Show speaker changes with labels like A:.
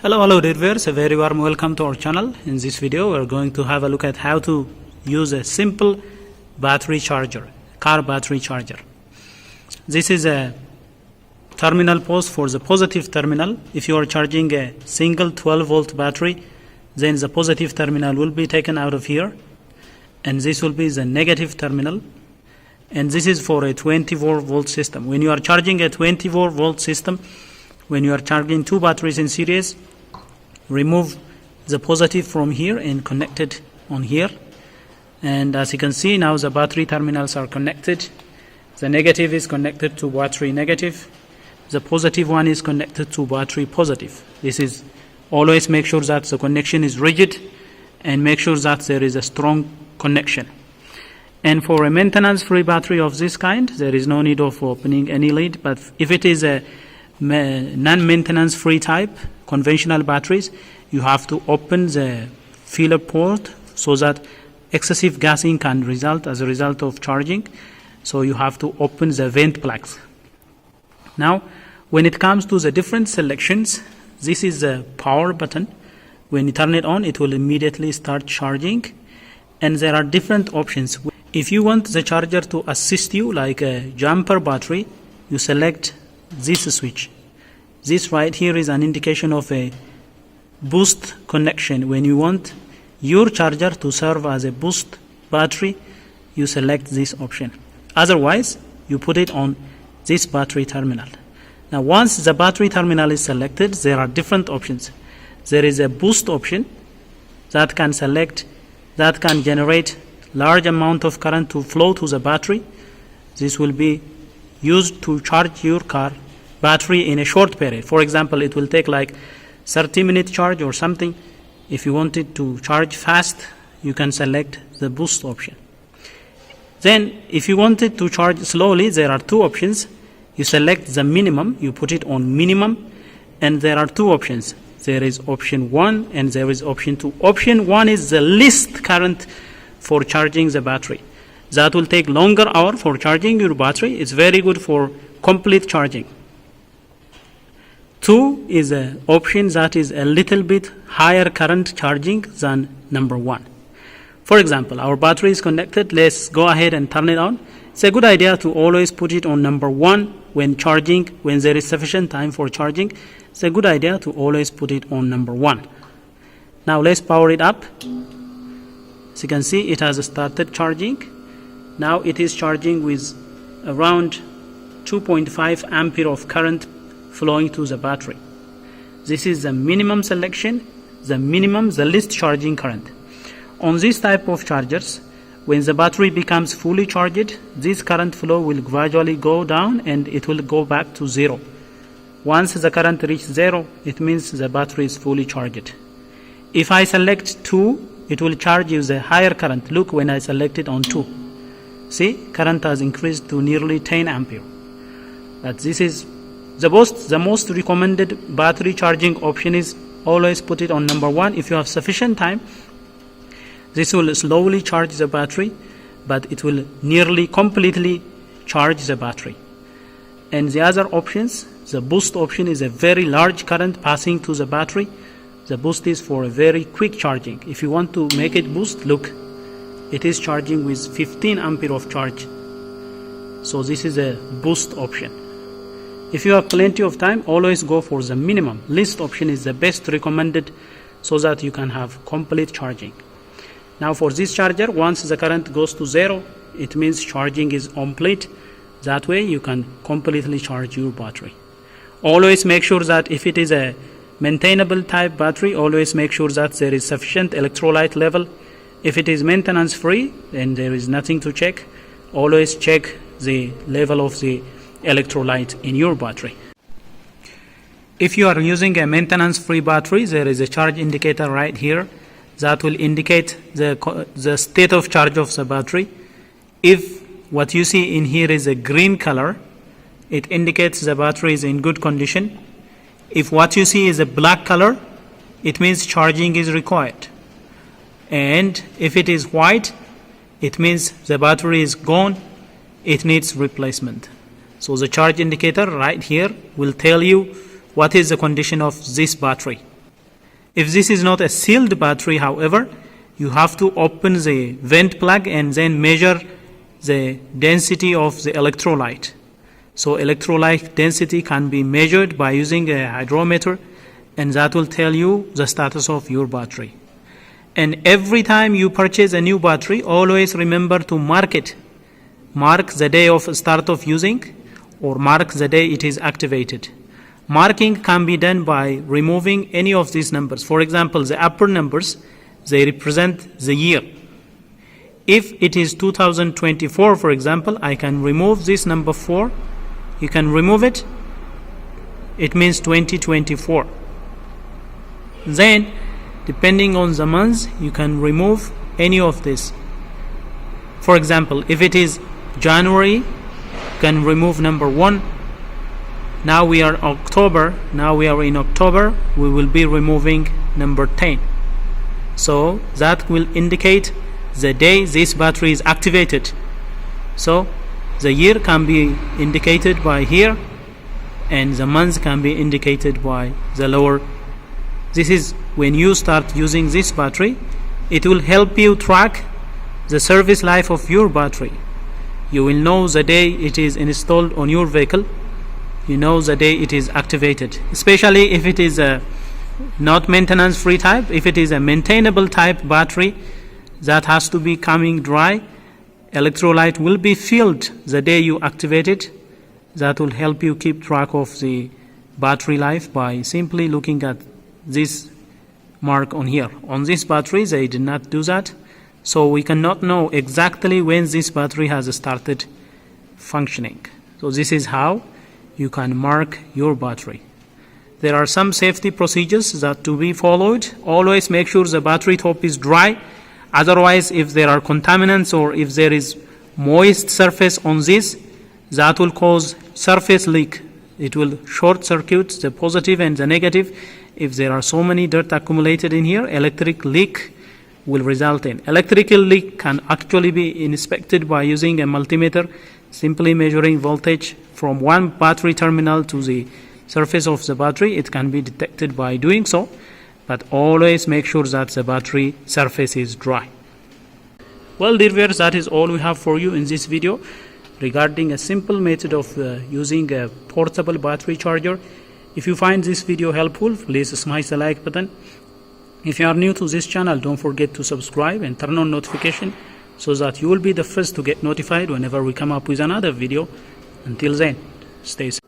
A: Hello dear viewers, a very warm welcome to our channel. In this video we're going to have a look at how to use a simple battery charger, car battery charger. This is a terminal post for the positive terminal. If you are charging a single 12 volt battery, then the positive terminal will be taken out of here, and this will be the negative terminal, and this is for a 24 volt system. When you are charging a 24 volt system, when you are charging two batteries in series, remove the positive from here and connect it on here, and as you can see now the battery terminals are connected. The negative is connected to battery negative, the positive one is connected to battery positive. This is always make sure that the connection is rigid and make sure that there is a strong connection. And for a maintenance free battery of this kind, there is no need of opening any lid, but if it is a non-maintenance free type conventional batteries, you have to open the filler port so that excessive gassing can result as a result of charging. So you have to open the vent plugs. Now when it comes to the different selections, this is the power button. When you turn it on, it will immediately start charging, and there are different options. If you want the charger to assist you like a jumper battery, you select this switch. This right here is an indication of a boost connection. When you want your charger to serve as a boost battery, you select this option. Otherwise, you put it on this battery terminal. Now once the battery terminal is selected, there are different options. There is a boost option that can generate large amount of current to flow to the battery. This will be used to charge your car battery in a short period. For example, it will take like 30-minute charge or something. If you want it to charge fast, you can select the boost option. Then if you want it to charge slowly, there are two options. You select the minimum, you put it on minimum, and there are two options. There is option 1 and there is option 2. Option 1 is the least current for charging the battery. That will take longer hour for charging your battery. It's very good for complete charging. 2 is an option that is a little bit higher current charging than number 1. For example, our battery is connected. Let's go ahead and turn it on. It's a good idea to always put it on number 1 when charging, when there is sufficient time for charging. It's a good idea to always put it on number 1. Now let's power it up. As you can see, it has started charging. Now it is charging with around 2.5 ampere of current flowing to the battery. This is the minimum selection, the least charging current. On this type of chargers, when the battery becomes fully charged, this current flow will gradually go down and it will go back to 0. Once the current reaches 0, it means the battery is fully charged. If I select 2, it will charge you the higher current. Look, when I select it on 2, see, current has increased to nearly 10 ampere. But this is the most recommended battery charging option is always put it on number 1. If you have sufficient time, this will slowly charge the battery, but it will nearly completely charge the battery. And the other options, the boost option is a very large current passing to the battery. The boost is for a very quick charging. If you want to make it boost, look, it is charging with 15 ampere of charge. So this is a boost option. If you have plenty of time, always go for the minimum. Least option is the best recommended so that you can have complete charging. Now for this charger, once the current goes to 0, it means charging is complete. That way you can completely charge your battery. Always make sure that if it is a maintainable type battery, always make sure that there is sufficient electrolyte level. If it is maintenance free, then there is nothing to check. Always check the level of the electrolyte in your battery. If you are using a maintenance free battery, there is a charge indicator right here that will indicate the state of charge of the battery. If what you see in here is a green color, it indicates the battery is in good condition. If what you see is a black color, it means charging is required. And if it is white, it means the battery is gone, it needs replacement. So the charge indicator right here will tell you what is the condition of this battery. If this is not a sealed battery, however, you have to open the vent plug and then measure the density of the electrolyte. So electrolyte density can be measured by using a hydrometer, and that will tell you the status of your battery. And every time you purchase a new battery, always remember to mark it. Mark the day of start of using, or mark the day it is activated. Marking can be done by removing any of these numbers. For example, the upper numbers, they represent the year. If it is 2024, for example, I can remove this number 4. You can remove it. It means 2024. Then, depending on the months, you can remove any of this. For example, if it is January, you can remove number 1. Now we are October. Now we are in October. We will be removing number 10. So that will indicate the day this battery is activated. So the year can be indicated by here, and the month can be indicated by the lower. This is when you start using this battery. It will help you track the service life of your battery. You will know the day it is installed on your vehicle. You know the day it is activated, especially if it is a not maintenance free type. If it is a maintainable type battery that has to be coming dry, electrolyte will be filled the day you activate it. That will help you keep track of the battery life by simply looking at this mark on here. On this battery, they did not do that, so we cannot know exactly when this battery has started functioning. So this is how you can mark your battery. There are some safety procedures that to be followed. Always make sure the battery top is dry. Otherwise, if there are contaminants or if there is moist surface on this, that will cause surface leak. It will short circuit the positive and the negative. If there are so many dirt accumulated in here, electric leak will result in. Electrical leak can actually be inspected by using a multimeter, simply measuring voltage from one battery terminal to the surface of the battery. It can be detected by doing so, but always make sure that the battery surface is dry. Well, dear viewers, that is all we have for you in this video regarding a simple method of using a portable battery charger. If you find this video helpful, please smash the like button. If you are new to this channel, don't forget to subscribe and turn on notification so that you will be the first to get notified whenever we come up with another video. Until then, stay safe.